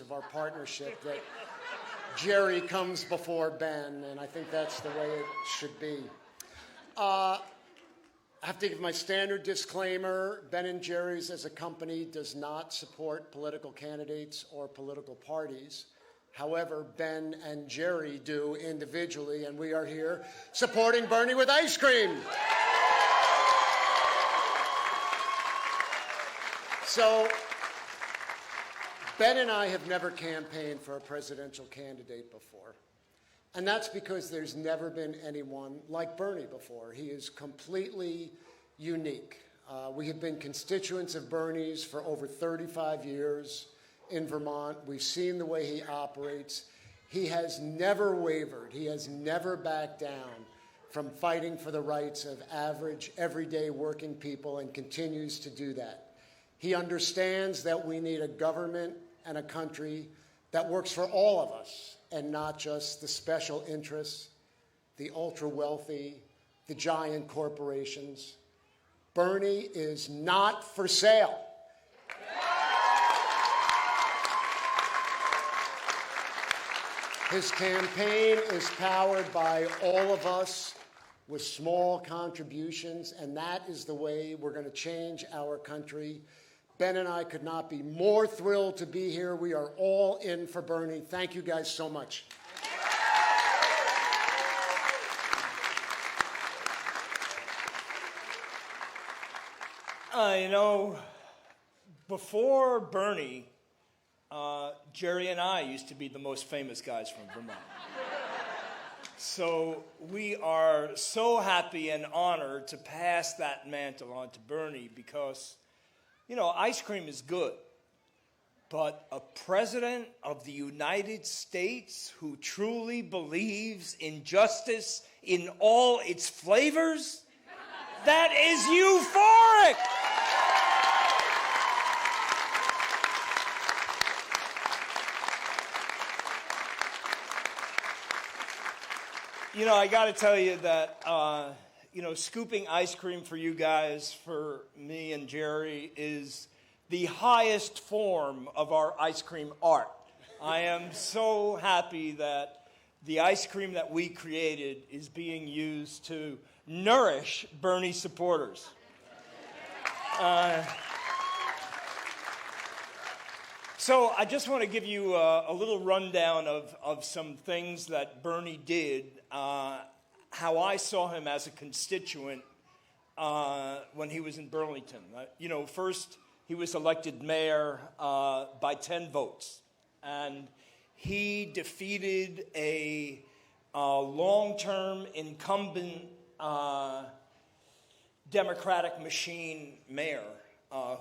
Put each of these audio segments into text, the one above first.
of our partnership that Jerry comes before Ben, and I think that's the way it should be. I have to give my standard disclaimer. Ben & Jerry's as a company does not support political candidates or political parties. However, Ben and Jerry do individually, and we are here supporting Bernie with ice cream. So, Ben and I have never campaigned for a presidential candidate before. And that's because there's never been anyone like Bernie before. He is completely unique. We have been constituents of Bernie's for over 35 years in Vermont. We've seen the way he operates. He has never wavered. He has never backed down from fighting for the rights of average, everyday working people and continues to do that. He understands that we need a government and a country that works for all of us and not just the special interests, the ultra-wealthy, the giant corporations. Bernie is not for sale. His campaign is powered by all of us with small contributions, and that is the way we're going to change our country. Ben and I could not be more thrilled to be here. We are all in for Bernie. Thank you guys so much. Before Bernie, Jerry and I used to be the most famous guys from Vermont. So we are so happy and honored to pass that mantle on to Bernie because, ice cream is good. But a president of the United States who truly believes in justice in all its flavors, that is euphoric! I got to tell you that, scooping ice cream for you guys, for me and Jerry, is the highest form of our ice cream art. I am so happy that the ice cream that we created is being used to nourish Bernie supporters. So I just want to give you a little rundown of some things that Bernie did, how I saw him as a constituent when he was in Burlington. First he was elected mayor by 10 votes, and he defeated a long-term incumbent Democratic machine mayor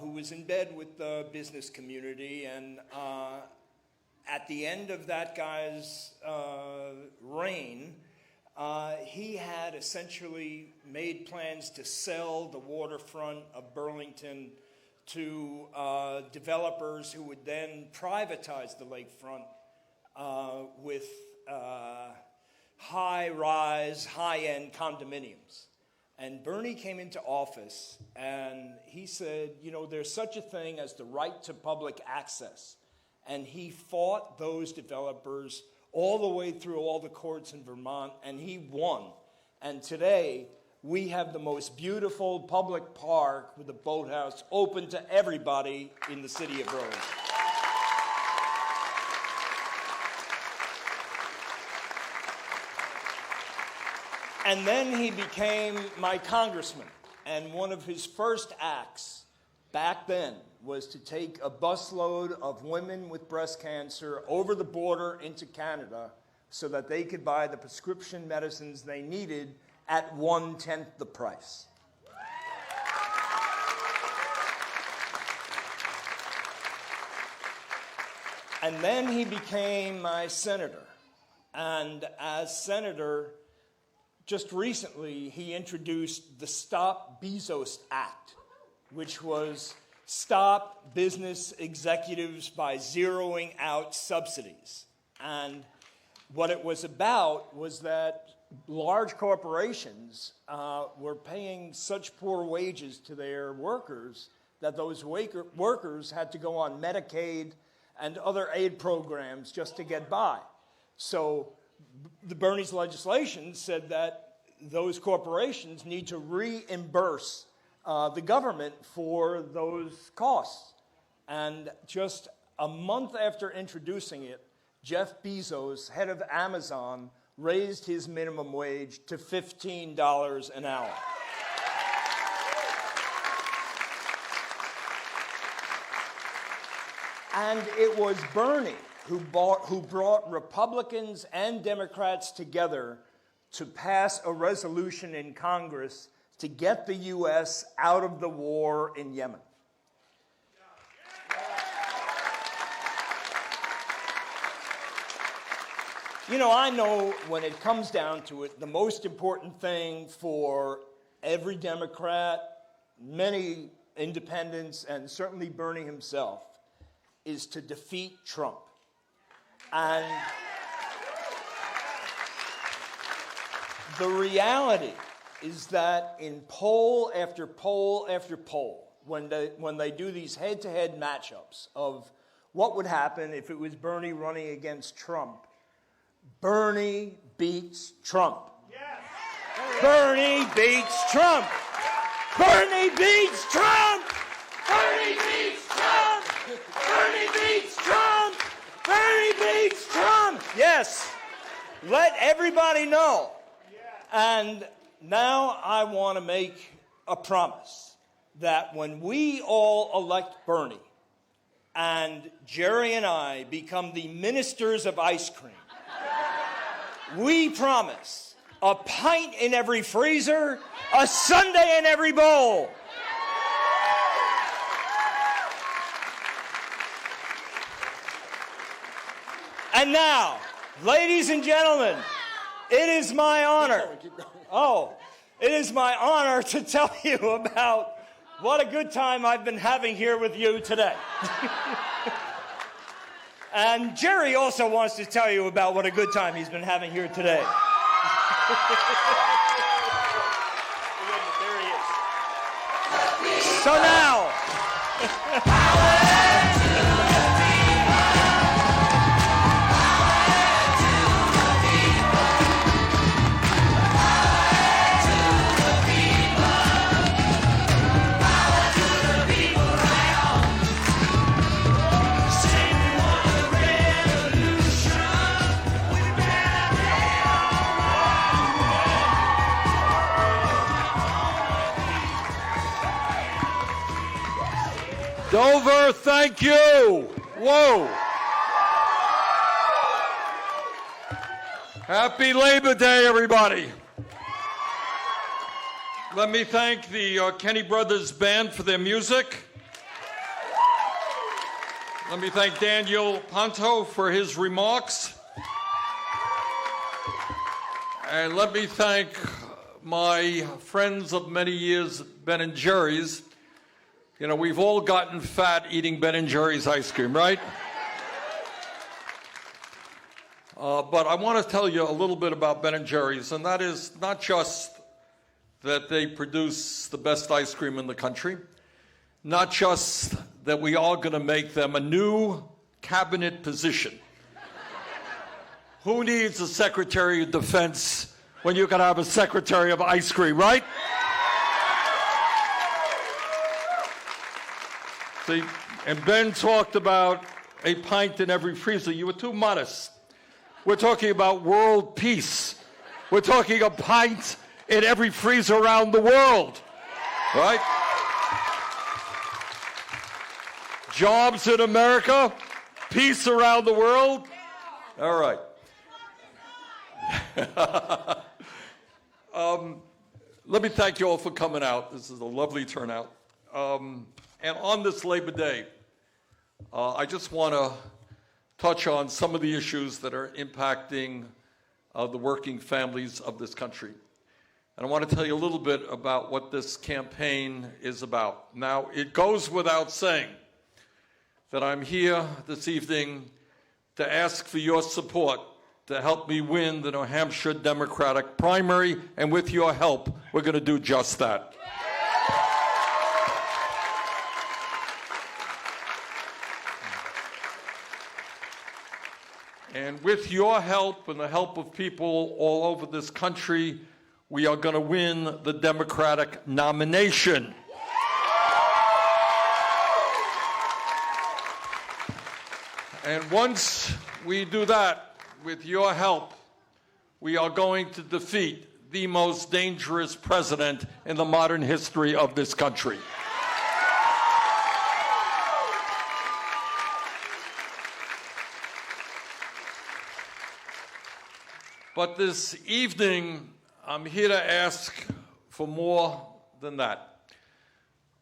who was in bed with the business community, and at the end of that guy's reign, he had essentially made plans to sell the waterfront of Burlington to developers who would then privatize the lakefront with high-rise, high-end condominiums. And Bernie came into office and he said, there's such a thing as the right to public access. And he fought those developers all the way through all the courts in Vermont, and he won. And today, we have the most beautiful public park with a boathouse open to everybody in the city of Burlington. And then he became my congressman, and one of his first acts back then was to take a busload of women with breast cancer over the border into Canada so that they could buy the prescription medicines they needed at 1/10 the price. And then he became my senator, and as senator, just recently, he introduced the Stop Bezos Act, which was stop business executives by zeroing out subsidies. And what it was about was that large corporations were paying such poor wages to their workers that those workers had to go on Medicaid and other aid programs just to get by. So the Bernie's legislation said that those corporations need to reimburse the government for those costs. And just a month after introducing it, Jeff Bezos, head of Amazon, raised his minimum wage to $15 an hour. And it was Bernie who brought Republicans and Democrats together to pass a resolution in Congress to get the U.S. out of the war in Yemen. You know, I know when it comes down to it, the most important thing for every Democrat, many independents, and certainly Bernie himself, is to defeat Trump. And the reality is that in poll after poll after poll, when they do these head-to-head matchups of what would happen if it was Bernie running against Trump, Bernie beats Trump. Yes. Bernie beats Trump. Bernie beats Trump. Bernie beats Trump. Bernie beats Trump. Bernie beats Trump. Yes. Let everybody know. And now I want to make a promise that when we all elect Bernie and Jerry and I become the ministers of ice cream, we promise a pint in every freezer, a sundae in every bowl. And now, ladies and gentlemen, it is my honor. It is my honor to tell you about what a good time I've been having here with you today. And Jerry also wants to tell you about what a good time he's been having here today. There he is. So now. Dover, thank you. Whoa. Happy Labor Day, everybody. Let me thank the Kenny Brothers Band for their music. Let me thank Daniel Ponto for his remarks. And let me thank my friends of many years, Ben & Jerry's. You know, we've all gotten fat eating Ben & Jerry's ice cream, right? But I want to tell you a little bit about Ben & Jerry's, and that is not just that they produce the best ice cream in the country, not just that we are going to make them a new cabinet position. Who needs a Secretary of Defense when you can have a Secretary of Ice Cream, right? See, and Ben talked about a pint in every freezer. You were too modest. We're talking about world peace. We're talking a pint in every freezer around the world, right? Jobs in America, peace around the world. All right. Let me thank you all for coming out. This is a lovely turnout. And on this Labor Day, I just want to touch on some of the issues that are impacting the working families of this country. And I want to tell you a little bit about what this campaign is about. Now, it goes without saying that I'm here this evening to ask for your support to help me win the New Hampshire Democratic primary, and with your help, we're going to do just that. And with your help and the help of people all over this country, we are going to win the Democratic nomination. And once we do that, with your help, we are going to defeat the most dangerous president in the modern history of this country. But this evening, I'm here to ask for more than that.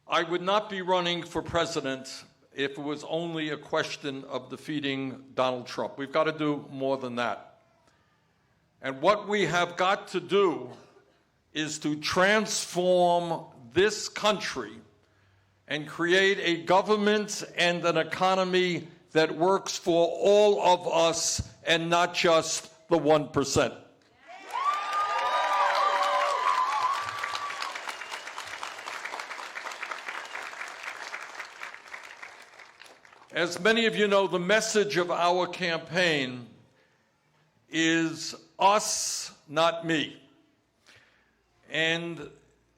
I would not be running for president if it was only a question of defeating Donald Trump. We've got to do more than that. And what we have got to do is to transform this country and create a government and an economy that works for all of us and not just the 1%. As many of you know, the message of our campaign is us, not me. And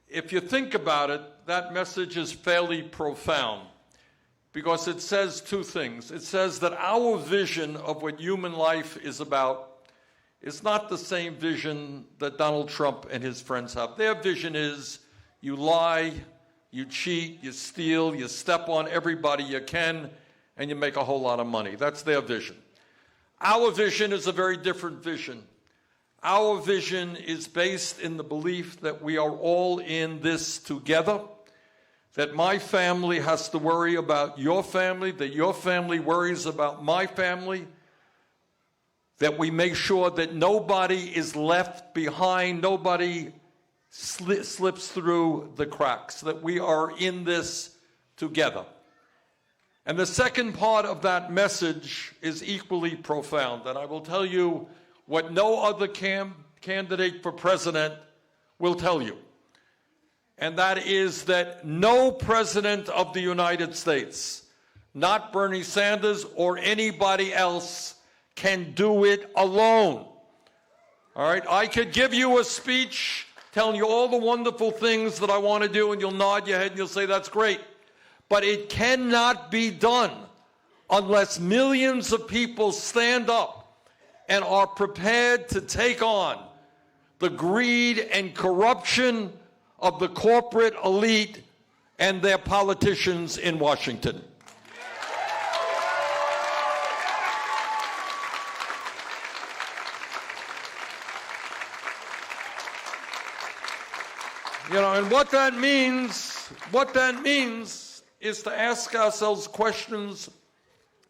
if you think about it, that message is fairly profound because it says two things. It says that our vision of what human life is about is not the same vision that Donald Trump and his friends have. Their vision is you lie, you cheat, you steal, you step on everybody you can, and you make a whole lot of money. That's their vision. Our vision is a very different vision. Our vision is based in the belief that we are all in this together, that my family has to worry about your family, that your family worries about my family, that we make sure that nobody is left behind, nobody slips through the cracks, that we are in this together. And the second part of that message is equally profound, and I will tell you what no other candidate for president will tell you. And that is that no president of the United States, not Bernie Sanders or anybody else, can do it alone. All right, I could give you a speech telling you all the wonderful things that I want to do, and you'll nod your head and you'll say, that's great. But it cannot be done unless millions of people stand up and are prepared to take on the greed and corruption of the corporate elite and their politicians in Washington. You know, and what that means is to ask ourselves questions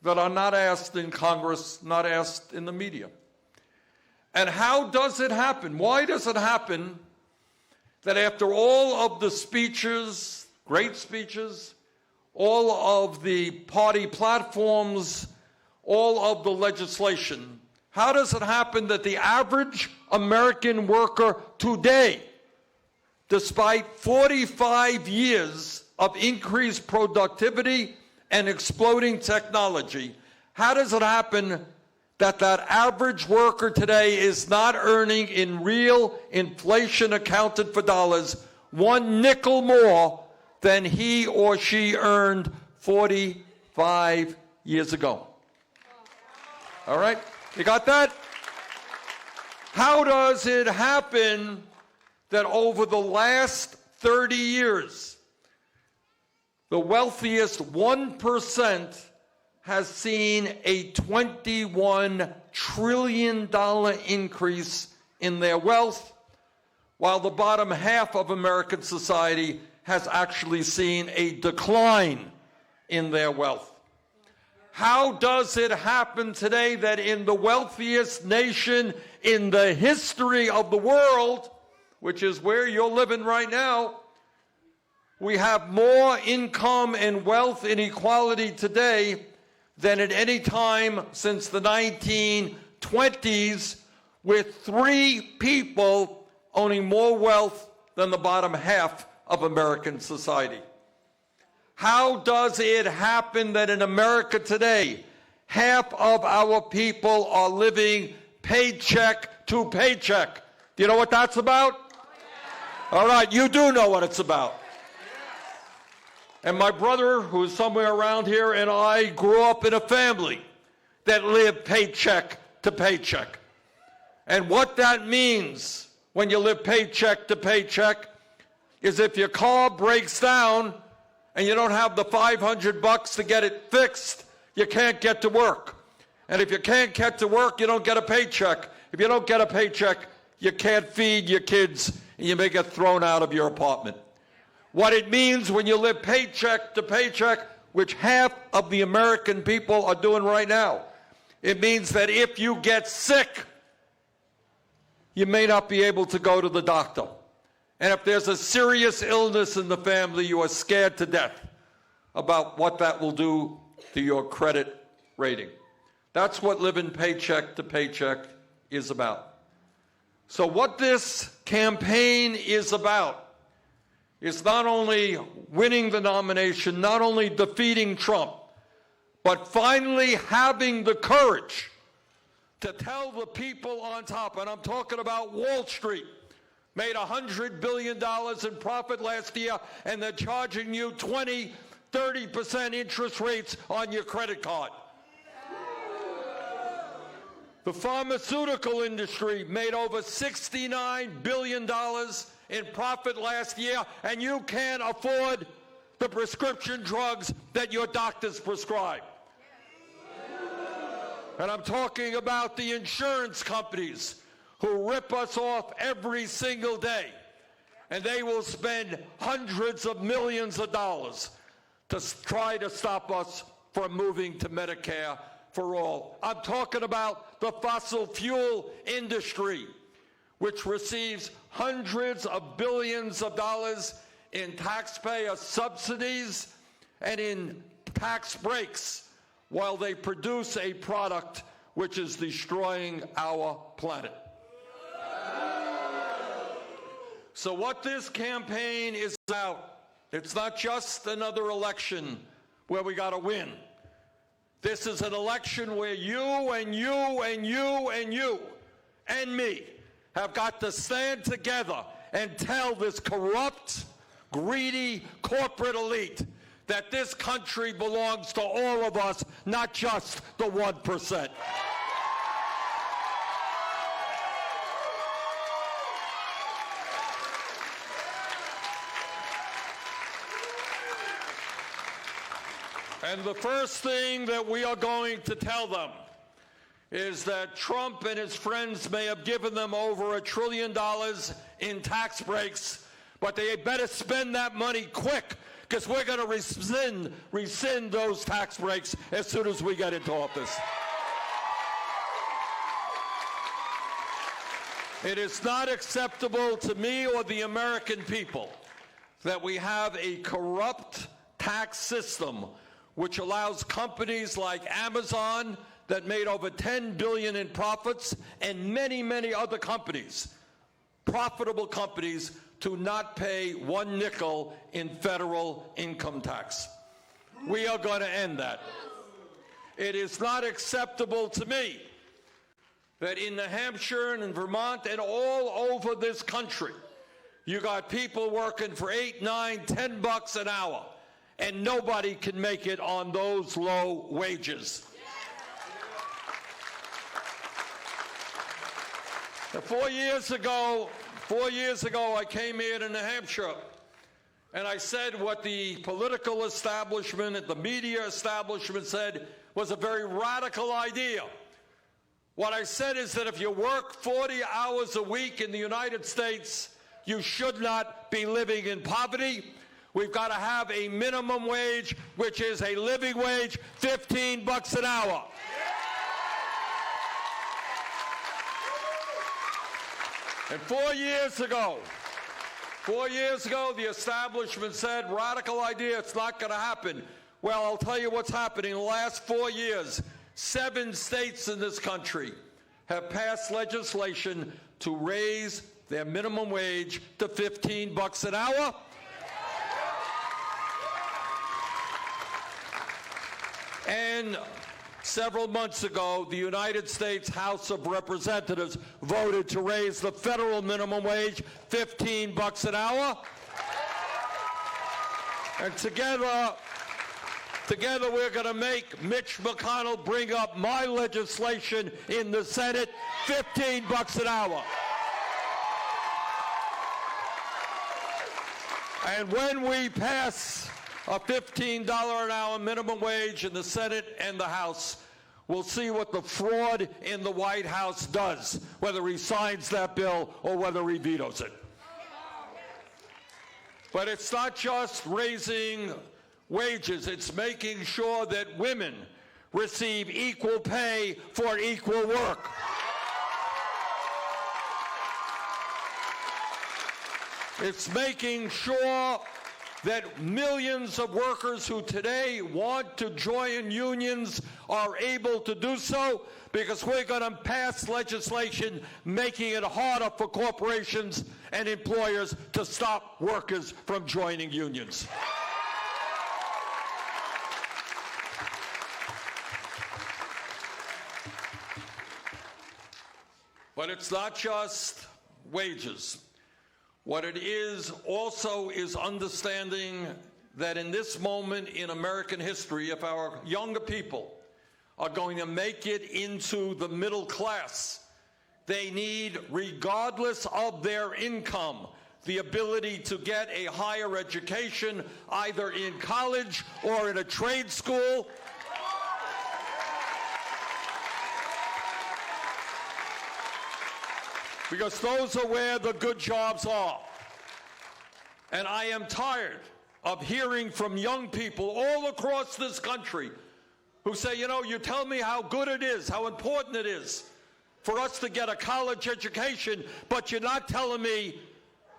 that are not asked in Congress, not asked in the media. And how does it happen? Why does it happen that after all of the speeches, great speeches, all of the party platforms, all of the legislation, how does it happen that the average American worker today, despite 45 years of increased productivity and exploding technology, how does it happen that that average worker today is not earning, in real inflation accounted for dollars, one nickel more than he or she earned 45 years ago? All right, you got that? How does it happen that over the last 30 years, the wealthiest 1% has seen a $21 trillion increase in their wealth, while the bottom half of American society has actually seen a decline in their wealth? How does it happen today that in the wealthiest nation in the history of the world, which is where you're living right now, we have more income and wealth inequality today than at any time since the 1920s, with 3 people owning more wealth than the bottom half of American society? How does it happen that in America today, half of our people are living paycheck to paycheck. Do you know what that's about? All right, you do know what it's about. And my brother, who is somewhere around here, and I grew up in a family that lived paycheck to paycheck. And what that means when you live paycheck to paycheck is if your car breaks down and you don't have the $500 to get it fixed, you can't get to work. And if you can't get to work, you don't get a paycheck. If you don't get a paycheck, you can't feed your kids and you may get thrown out of your apartment. What it means when you live paycheck to paycheck, which half of the American people are doing right now, it means that if you get sick, you may not be able to go to the doctor. And if there's a serious illness in the family, you are scared to death about what that will do to your credit rating. That's what living paycheck to paycheck is about. So what this campaign is about is not only winning the nomination, not only defeating Trump, but finally having the courage to tell the people on top, and I'm talking about Wall Street, made $100 billion in profit last year, and they're charging you 20, 30% interest rates on your credit card. The pharmaceutical industry made over $69 billion in profit last year, and you can't afford the prescription drugs that your doctors prescribe. And I'm talking about the insurance companies who rip us off every single day. And they will spend hundreds of millions of dollars to try to stop us from moving to Medicare for all. I'm talking about the fossil fuel industry, which receives hundreds of billions of dollars in taxpayer subsidies and in tax breaks while they produce a product which is destroying our planet. So what this campaign is about, it's not just another election where we got to win. This is an election where you and you and you and you and me have got to stand together and tell this corrupt, greedy corporate elite that this country belongs to all of us, not just the 1%. And the first thing that we are going to tell them is that Trump and his friends may have given them over $1 trillion in tax breaks, but they better spend that money quick, because we're going to rescind those tax breaks as soon as we get into office. It is not acceptable to me or the American people that we have a corrupt tax system which allows companies like Amazon that made over $10 billion in profits, and many, many other companies, profitable companies, to not pay one nickel in federal income tax. We are going to end that. It is not acceptable to me that in New Hampshire and in Vermont and all over this country, you got people working for $8, $9, $10 an hour, and nobody can make it on those low wages. Now, 4 years ago, I came here to New Hampshire, and I said what the political establishment and the media establishment said was a very radical idea. What I said is that if you work 40 hours a week in the United States, you should not be living in poverty. We've got to have a minimum wage, which is a living wage, $15 an hour. And 4 years ago, the establishment said, radical idea, it's not going to happen. Well, I'll tell you what's happening. In the last 4 years, 7 states in this country have passed legislation to raise their minimum wage to $15 an hour. And several months ago, the United States House of Representatives voted to raise the federal minimum wage $15 an hour. And together we're going to make Mitch McConnell bring up my legislation in the Senate, $15 an hour. And when we pass a $15 an hour minimum wage in the Senate and the House, we'll see what the fraud in the White House does, whether he signs that bill or whether he vetoes it. But it's not just raising wages, it's making sure that women receive equal pay for equal work. It's making sure that millions of workers who today want to join unions are able to do so, because we're going to pass legislation making it harder for corporations and employers to stop workers from joining unions. But it's not just wages. What it is also is understanding that in this moment in American history, if our younger people are going to make it into the middle class, they need, regardless of their income, the ability to get a higher education, either in college or in a trade school. Because those are where the good jobs are. And I am tired of hearing from young people all across this country who say, you know, you tell me how good it is, how important it is for us to get a college education, but you're not telling me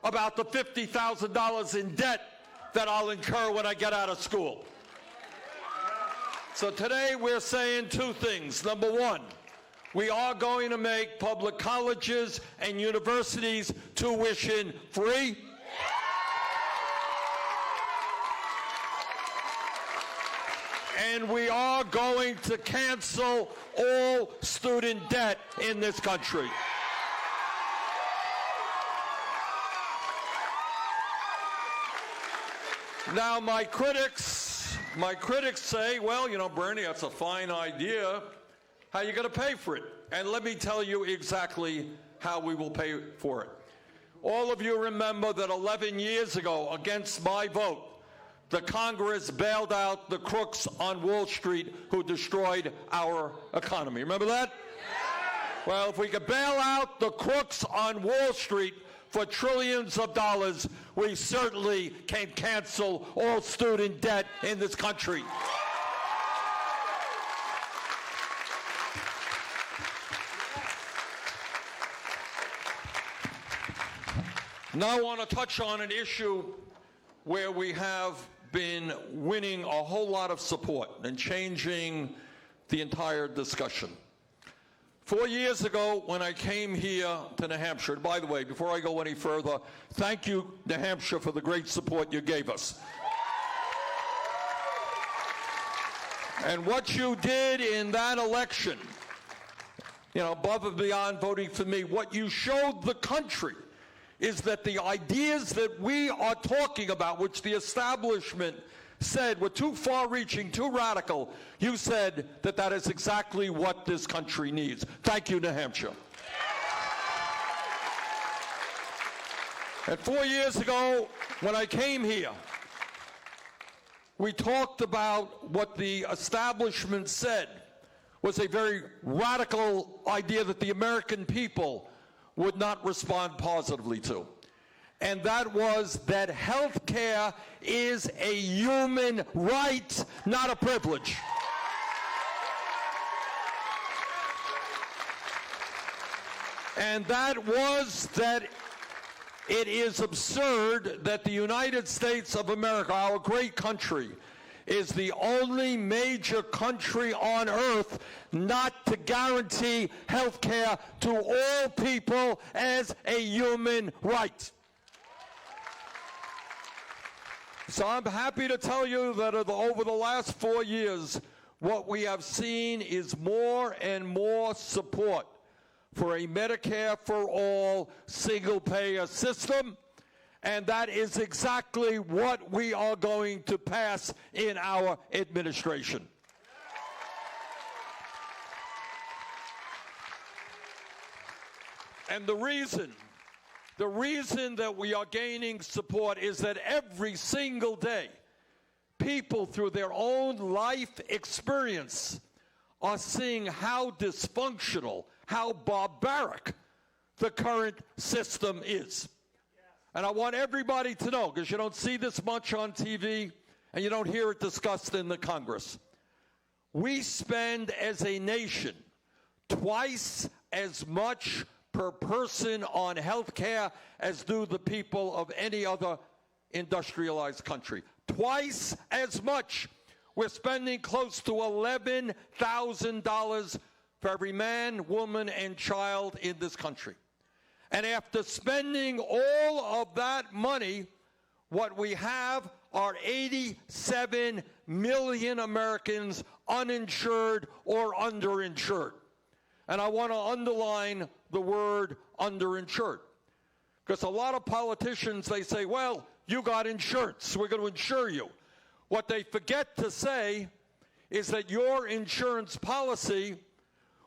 about the $50,000 in debt that I'll incur when I get out of school. So today we're saying two things. Number one, we are going to make public colleges and universities tuition free. And we are going to cancel all student debt in this country. Now, my critics say, well, you know, Bernie, that's a fine idea. How are you going to pay for it? And let me tell you exactly how we will pay for it. All of you remember that 11 years ago, against my vote, the Congress bailed out the crooks on Wall Street who destroyed our economy. Remember that? Well, if we could bail out the crooks on Wall Street for trillions of dollars, we certainly can cancel all student debt in this country. Now I want to touch on an issue where we have been winning a whole lot of support and changing the entire discussion. 4 years ago, when I came here to New Hampshire, by the way, before I go any further, thank you, New Hampshire, for the great support you gave us. And what you did in that election, you know, above and beyond voting for me, what you showed the country is that the ideas that we are talking about, which the establishment said were too far-reaching, too radical, you said that that is exactly what this country needs. Thank you, New Hampshire. And 4 years ago, when I came here, we talked about what the establishment said was a very radical idea that the American people would not respond positively to. And that was that health care is a human right, not a privilege. And that was that it is absurd that the United States of America, our great country, is the only major country on earth not to guarantee health care to all people as a human right. So I'm happy to tell you that over the last 4 years, what we have seen is more and more support for a Medicare for all single-payer system, and that is exactly what we are going to pass in our administration. And the reason that we are gaining support is that every single day, people through their own life experience are seeing how dysfunctional, how barbaric the current system is. And I want everybody to know, because you don't see this much on TV and you don't hear it discussed in the Congress. We spend as a nation twice as much per person on health care as do the people of any other industrialized country. Twice as much. We're spending close to $11,000 for every man, woman, and child in this country. And after spending all of that money, what we have are 87 million Americans uninsured or underinsured. And I want to underline the word underinsured. Because a lot of politicians, they say, well, you got insurance, we're going to insure you. What they forget to say is that your insurance policy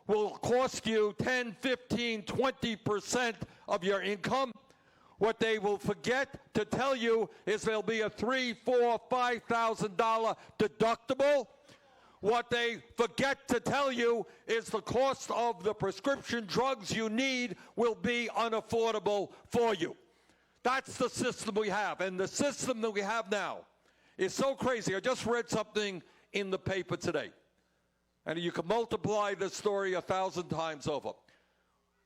will cost you 10, 15, 20% of your income. What they will forget to tell you is there'll be a $3,000, $4,000, $5,000 deductible. What they forget to tell you is the cost of the prescription drugs you need will be unaffordable for you. That's the system we have. And the system that we have now is so crazy. I just read something in the paper today. And you can multiply the story 1,000 times over.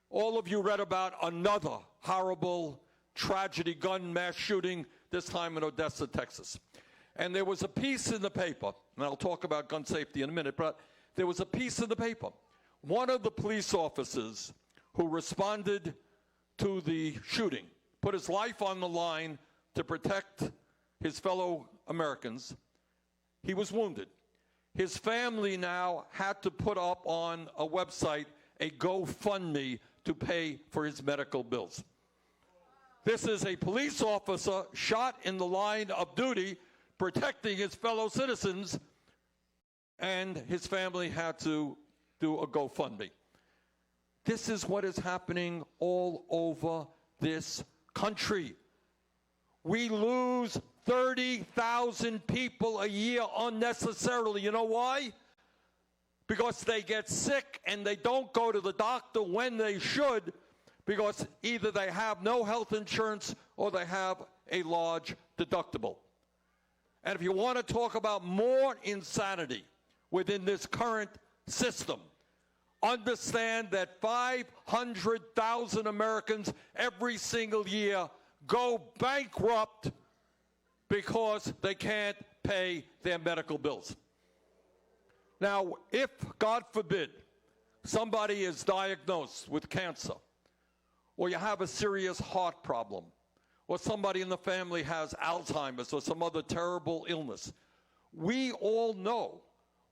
All of you read about another horrible tragedy, gun mass shooting, this time in Odessa, Texas. And there was a piece in the paper, and I'll talk about gun safety in a minute, but there was a piece in the paper. One of the police officers who responded to the shooting put his life on the line to protect his fellow Americans. He was wounded. His family now had to put up on a website a GoFundMe to pay for his medical bills. This is a police officer shot in the line of duty protecting his fellow citizens, and his family had to do a GoFundMe. This is what is happening all over this country. We lose 30,000 people a year unnecessarily. You know why? Because they get sick and they don't go to the doctor when they should, because either they have no health insurance or they have a large deductible. And if you want to talk about more insanity within this current system, understand that 500,000 Americans every single year go bankrupt because they can't pay their medical bills. Now, if, God forbid, somebody is diagnosed with cancer, or you have a serious heart problem, or somebody in the family has Alzheimer's or some other terrible illness, we all know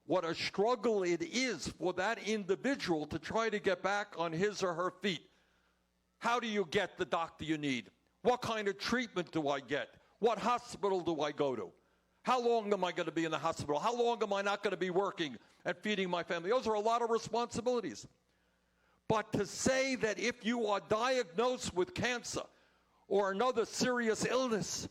what a struggle it is for that individual to try to get back on his or her feet. How do you get the doctor you need? What kind of treatment do I get? What hospital do I go to? How long am I going to be in the hospital? How long am I not going to be working and feeding my family? Those are a lot of responsibilities. But to say that if you are diagnosed with cancer or another serious illness,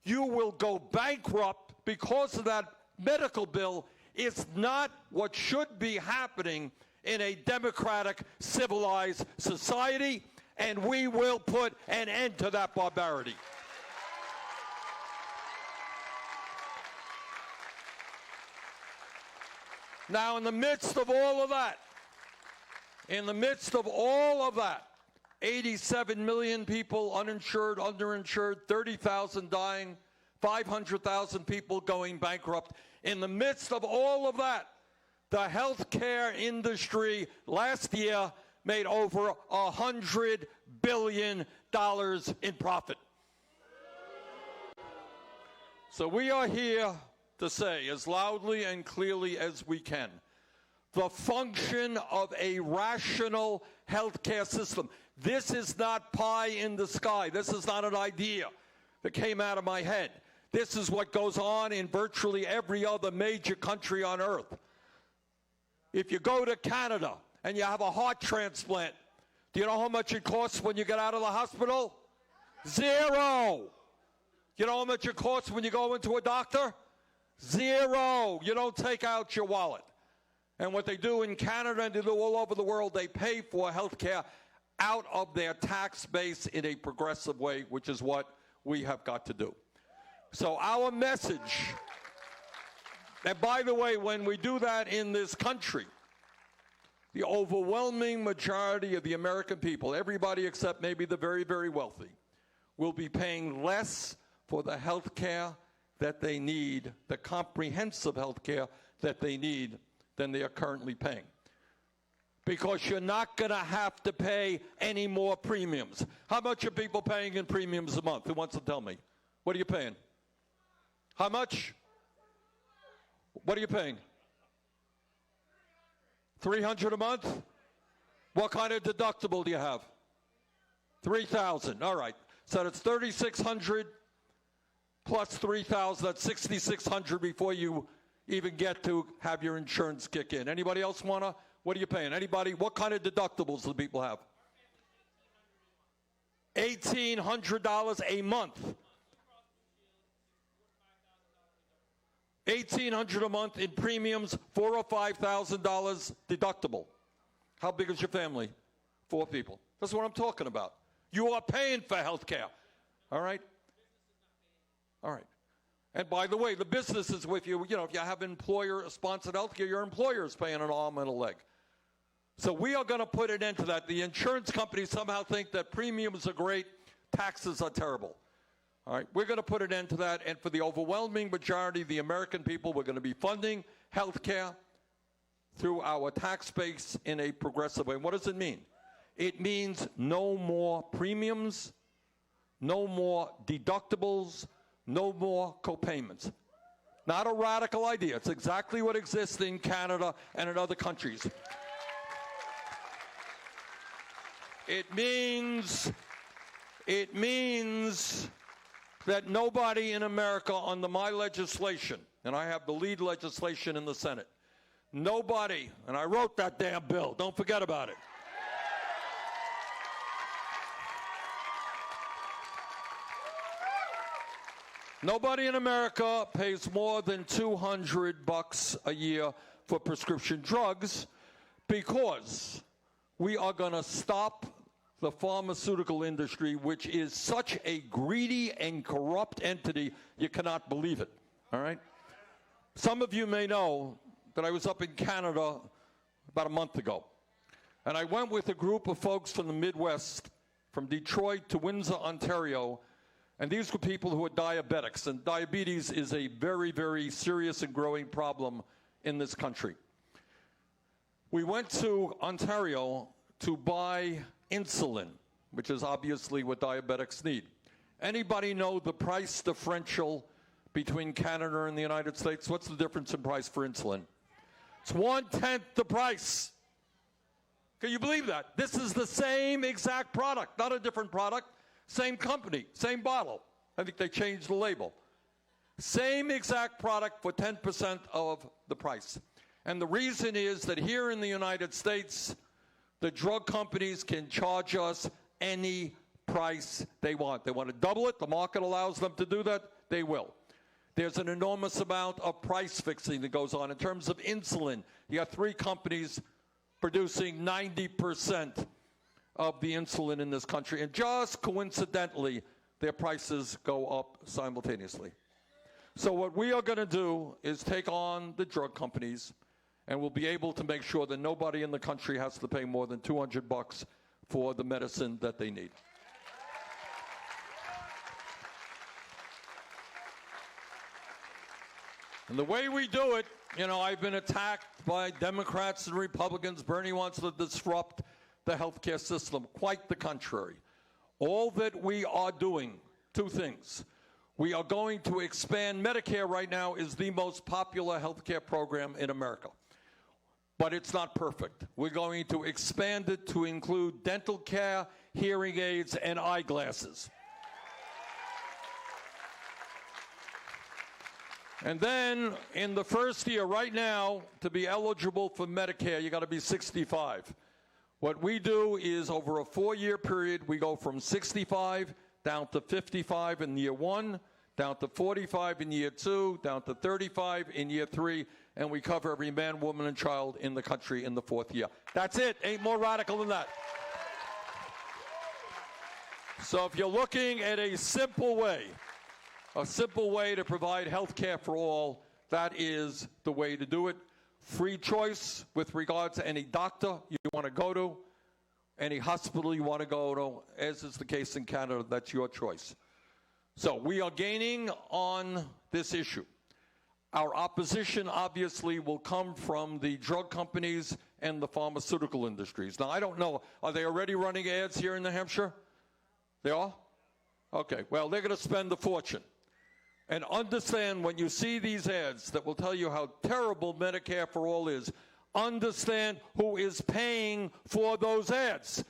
you will go bankrupt because of that medical bill is not what should be happening in a democratic, civilized society, and we will put an end to that barbarity. Now, in the midst of all of that, 87 million people uninsured, underinsured, 30,000 dying, 500,000 people going bankrupt. In the midst of all of that, the healthcare industry last year made over $100 billion in profit. So we are here to say as loudly and clearly as we can the function of a rational healthcare system. This is not pie in the sky. This is not an idea that came out of my head. This is what goes on in virtually every other major country on earth. If you go to Canada and you have a heart transplant, do you know how much it costs when you get out of the hospital? Zero. You know how much it costs when you go into a doctor? Zero. You don't take out your wallet. And what they do in Canada and they do all over the world, they pay for health care out of their tax base in a progressive way, which is what we have got to do. So our message, and by the way, when we do that in this country, the overwhelming majority of the American people, everybody except maybe the very, very wealthy, will be paying less for the health care that they need, the comprehensive health care that they need, than they are currently paying. Because you're not going to have to pay any more premiums. How much are people paying in premiums a month? Who wants to tell me? What are you paying? How much? What are you paying? $300 a month? What kind of deductible do you have? $3,000. All right. So that's $3,600 plus $3,000. That's $6,600 before you even get to have your insurance kick in. Anybody else want to? What are you paying? Anybody? What kind of deductibles do people have? $1,800 a month. $1,800 a month in premiums, $4,000 or $5,000 deductible. How big is your family? 4 people. That's what I'm talking about. You are paying for health care. All right? All right. And by the way, the business is with you. You know, if you have employer-sponsored health care, your employer is paying an arm and a leg. So we are going to put an end to that. The insurance companies somehow think that premiums are great, taxes are terrible. All right, we're going to put an end to that, and for the overwhelming majority of the American people, we're going to be funding health care through our tax base in a progressive way. And what does it mean? It means no more premiums, no more deductibles, no more copayments. Not a radical idea. It's exactly what exists in Canada and in other countries. It means that nobody in America under my legislation, and I have the lead legislation in the Senate, nobody, and I wrote that damn bill, don't forget about it. Nobody in America pays more than $200 a year for prescription drugs because we are going to stop the pharmaceutical industry, which is such a greedy and corrupt entity, you cannot believe it, all right? Some of you may know that I was up in Canada about a month ago, and I went with a group of folks from the Midwest, from Detroit to Windsor, Ontario, and these were people who are diabetics, and diabetes is a very, very serious and growing problem in this country. We went to Ontario to buy insulin, which is obviously what diabetics need. Anybody know the price differential between Canada and the United States? What's the difference in price for insulin? It's 1/10 the price. Can you believe that? This is the same exact product, not a different product, same company, same bottle. I think they changed the label. Same exact product for 10% of the price. And the reason is that here in the United States, the drug companies can charge us any price they want. They want to double it. The market allows them to do that. They will. There's an enormous amount of price fixing that goes on. In terms of insulin, you have 3 companies producing 90% of the insulin in this country. And just coincidentally, their prices go up simultaneously. So what we are going to do is take on the drug companies, and we'll be able to make sure that nobody in the country has to pay more than $200 for the medicine that they need. And the way we do it, you know, I've been attacked by Democrats and Republicans. Bernie wants to disrupt the healthcare system. Quite the contrary. All that we are doing, 2 things. We are going to expand. Medicare right now is the most popular health care program in America. But it's not perfect. We're going to expand it to include dental care, hearing aids, and eyeglasses. And then in the first year, right now, to be eligible for Medicare, you got to be 65. What we do is over a 4-year period, we go from 65 down to 55 in year 1, down to 45 in year 2, down to 35 in year 3, and we cover every man, woman, and child in the country in the 4th year. That's it. Ain't more radical than that. So if you're looking at a simple way to provide health care for all, that is the way to do it. Free choice with regard to any doctor you want to go to, any hospital you want to go to, as is the case in Canada. That's your choice. So we are gaining on this issue. Our opposition, obviously, will come from the drug companies and the pharmaceutical industries. Now, I don't know, are they already running ads here in New Hampshire? They are? Okay, well, they're going to spend a fortune. And understand when you see these ads that will tell you how terrible Medicare for All is, understand who is paying for those ads.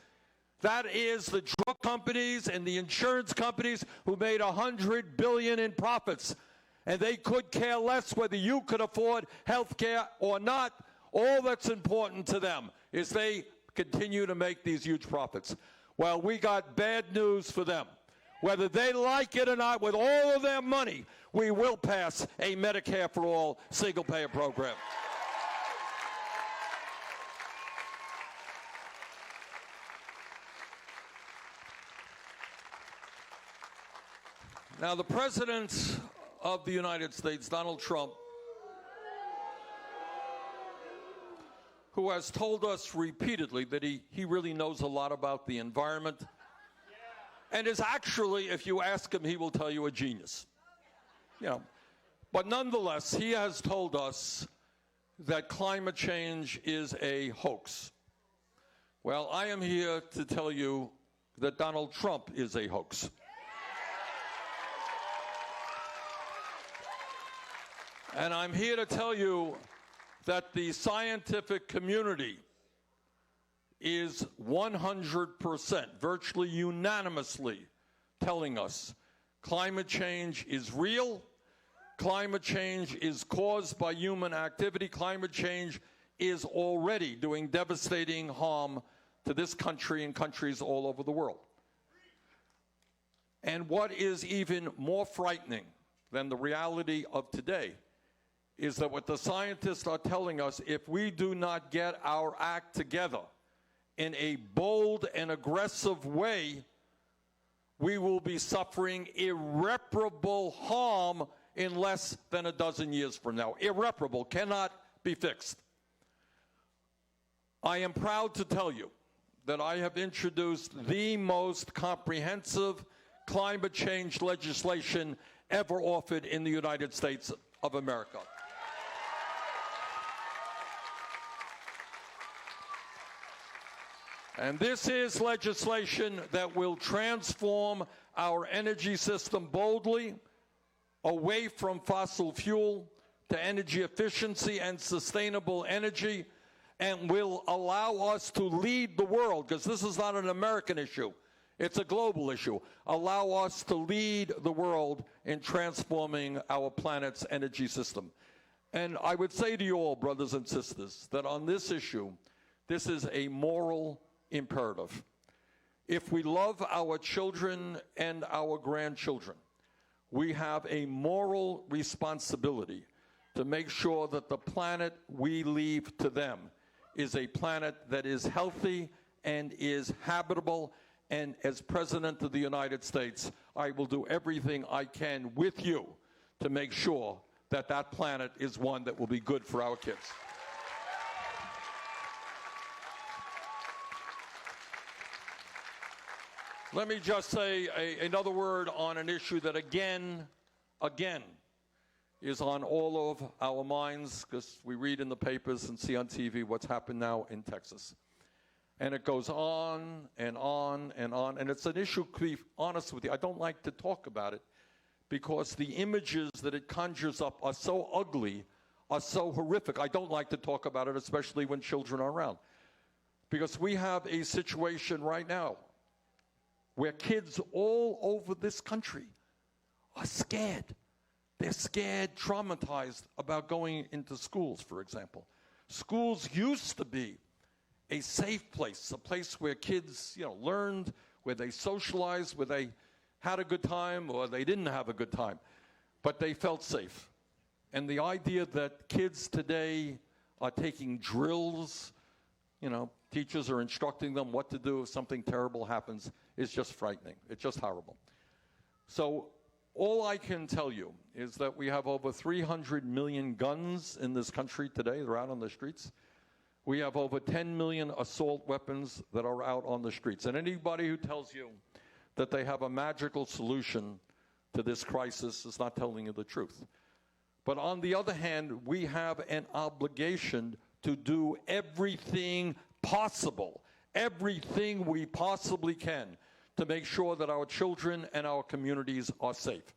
That is the drug companies and the insurance companies who made $100 billion in profits. And they could care less whether you could afford health care or not. All that's important to them is they continue to make these huge profits. Well, we got bad news for them. Whether they like it or not, with all of their money, we will pass a Medicare for All single-payer program. Now, the President of the United States, Donald Trump, who has told us repeatedly that he really knows a lot about the environment, and is actually, if you ask him, he will tell you a genius. You know, but nonetheless, he has told us that climate change is a hoax. Well, I am here to tell you that Donald Trump is a hoax. And I'm here to tell you that the scientific community is 100%, virtually unanimously, telling us climate change is real, climate change is caused by human activity, climate change is already doing devastating harm to this country and countries all over the world. And what is even more frightening than the reality of today is that what the scientists are telling us, if we do not get our act together in a bold and aggressive way, we will be suffering irreparable harm in less than a dozen years from now. Irreparable, cannot be fixed. I am proud to tell you that I have introduced the most comprehensive climate change legislation ever offered in the United States of America. And this is legislation that will transform our energy system boldly away from fossil fuel to energy efficiency and sustainable energy, and will allow us to lead the world, because this is not an American issue, it's a global issue. Allow us to lead the world in transforming our planet's energy system. And I would say to you all, brothers and sisters, that on this issue, this is a moral imperative. If we love our children and our grandchildren, we have a moral responsibility to make sure that the planet we leave to them is a planet that is healthy and is habitable. And as President of the United States, I will do everything I can with you to make sure that that planet is one that will be good for our kids. Let me just say another word on an issue that again, is on all of our minds, because we read in the papers and see on TV what's happened now in Texas. And it goes on and on and on. And it's an issue, to be honest with you, I don't like to talk about it because the images that it conjures up are so ugly, are so horrific. I don't like to talk about it, especially when children are around. Because we have a situation right now where kids all over this country are scared. They're scared, traumatized about going into schools, for example. Schools used to be a safe place, a place where kids, learned, where they socialized, where they had a good time or they didn't have a good time, but they felt safe. And the idea that kids today are taking drills, teachers are instructing them what to do if something terrible happens, is just frightening. It's just horrible. So all I can tell you is that we have over 300 million guns in this country today. They're out on the streets. We have over 10 million assault weapons that are out on the streets. And anybody who tells you that they have a magical solution to this crisis is not telling you the truth. But on the other hand, we have an obligation to do everything possible, everything we possibly can to make sure that our children and our communities are safe.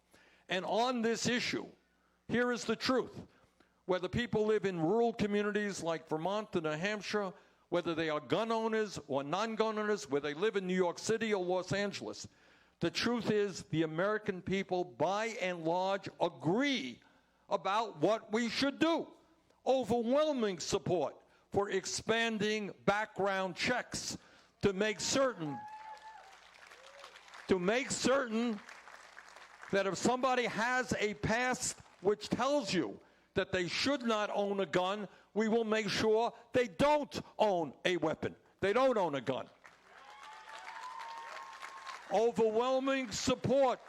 And on this issue, here is the truth. Whether people live in rural communities like Vermont and New Hampshire, whether they are gun owners or non-gun owners, whether they live in New York City or Los Angeles, the truth is the American people, by and large, agree about what we should do. Overwhelming support for expanding background checks to make certain that if somebody has a past which tells you that they should not own a gun, we will make sure they don't own a weapon. They don't own a gun. Overwhelming support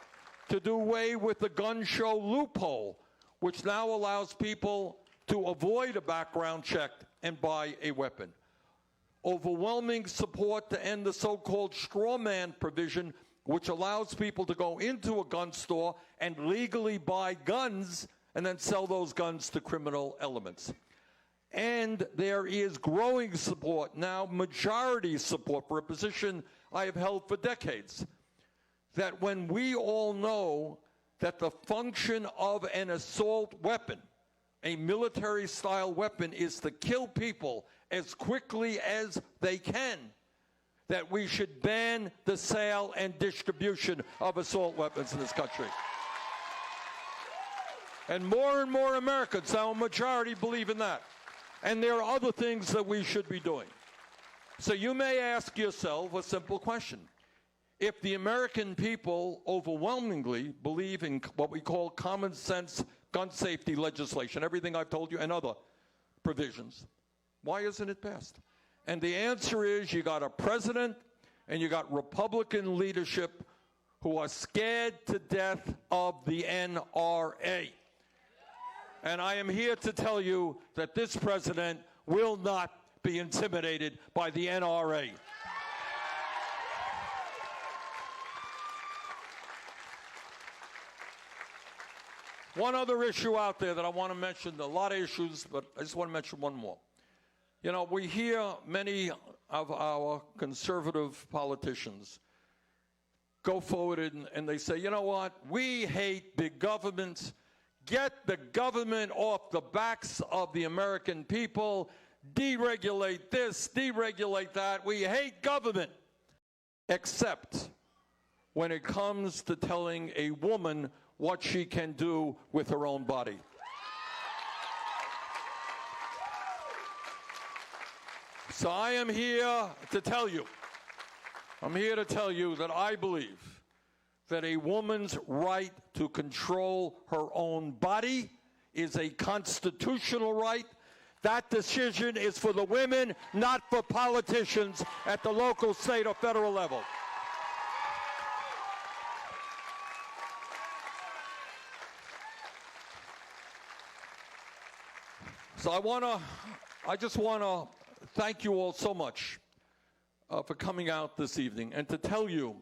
to do away with the gun show loophole, which now allows people to avoid a background check and buy a weapon. Overwhelming support to end the so-called straw man provision, which allows people to go into a gun store and legally buy guns and then sell those guns to criminal elements. And there is growing support, now majority support, for a position I have held for decades, that when we all know that the function of an assault weapon, a military-style weapon, is to kill people as quickly as they can, that we should ban the sale and distribution of assault weapons in this country. And more Americans, now a majority, believe in that. And there are other things that we should be doing. So you may ask yourself a simple question. If the American people overwhelmingly believe in what we call common sense gun safety legislation, everything I've told you, and other provisions, why isn't it passed? And the answer is you got a president and you got Republican leadership who are scared to death of the NRA. And I am here to tell you that this president will not be intimidated by the NRA. One other issue out there that I want to mention, a lot of issues, but I just want to mention one more. You know, we hear many of our conservative politicians go forward and they say, you know what, we hate big government. Get the government off the backs of the American people. Deregulate this, deregulate that. We hate government. Except when it comes to telling a woman what she can do with her own body. So I am here to tell you, that I believe that a woman's right to control her own body is a constitutional right. That decision is for the women, not for politicians at the local, state, or federal level. So I just want to thank you all so much for coming out this evening and to tell you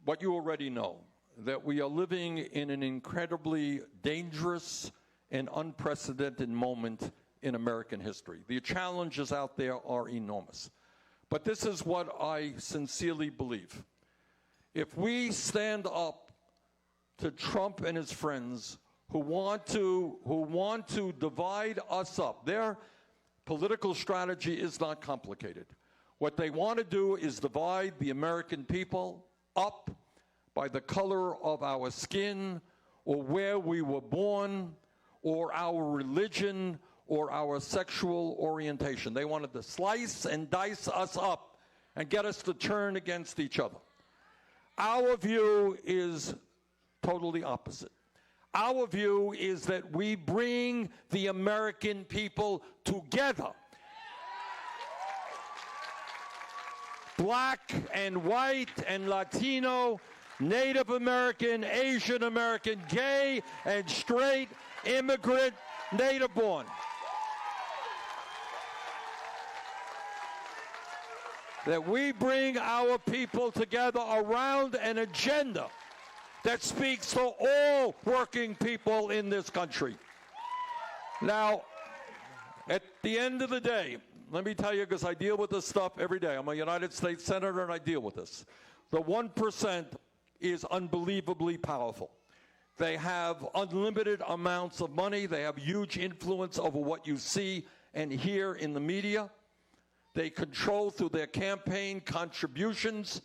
what you already know, that we are living in an incredibly dangerous and unprecedented moment in American history. The challenges out there are enormous. But this is what I sincerely believe. If we stand up to Trump and his friends who want to divide us up. Their political strategy is not complicated. What they want to do is divide the American people up by the color of our skin, or where we were born, or our religion, or our sexual orientation. They wanted to slice and dice us up and get us to turn against each other. Our view is totally opposite. Our view is that we bring the American people together. Black and white and Latino, Native American, Asian American, gay and straight, immigrant, native born. That we bring our people together around an agenda that speaks to all working people in this country. Now, at the end of the day, let me tell you, because I deal with this stuff every day. I'm a United States Senator and I deal with this. The 1% is unbelievably powerful. They have unlimited amounts of money. They have huge influence over what you see and hear in the media. They control through their campaign contributions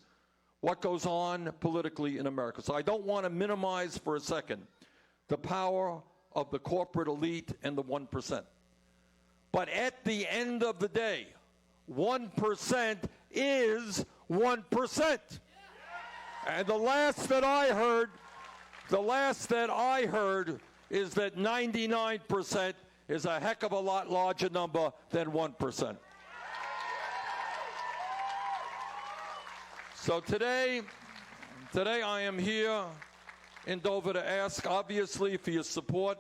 what goes on politically in America. So I don't want to minimize for a second the power of the corporate elite and the 1%. But at the end of the day, 1% is 1%. And the last that I heard is that 99% is a heck of a lot larger number than 1%. So today I am here in Dover to ask, obviously, for your support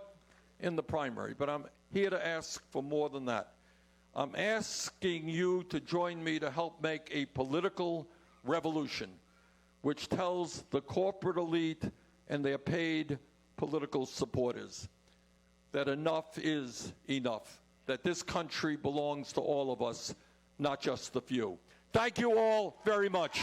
in the primary, but I'm here to ask for more than that. I'm asking you to join me to help make a political revolution which tells the corporate elite and their paid political supporters that enough is enough, that this country belongs to all of us, not just the few. Thank you all very much.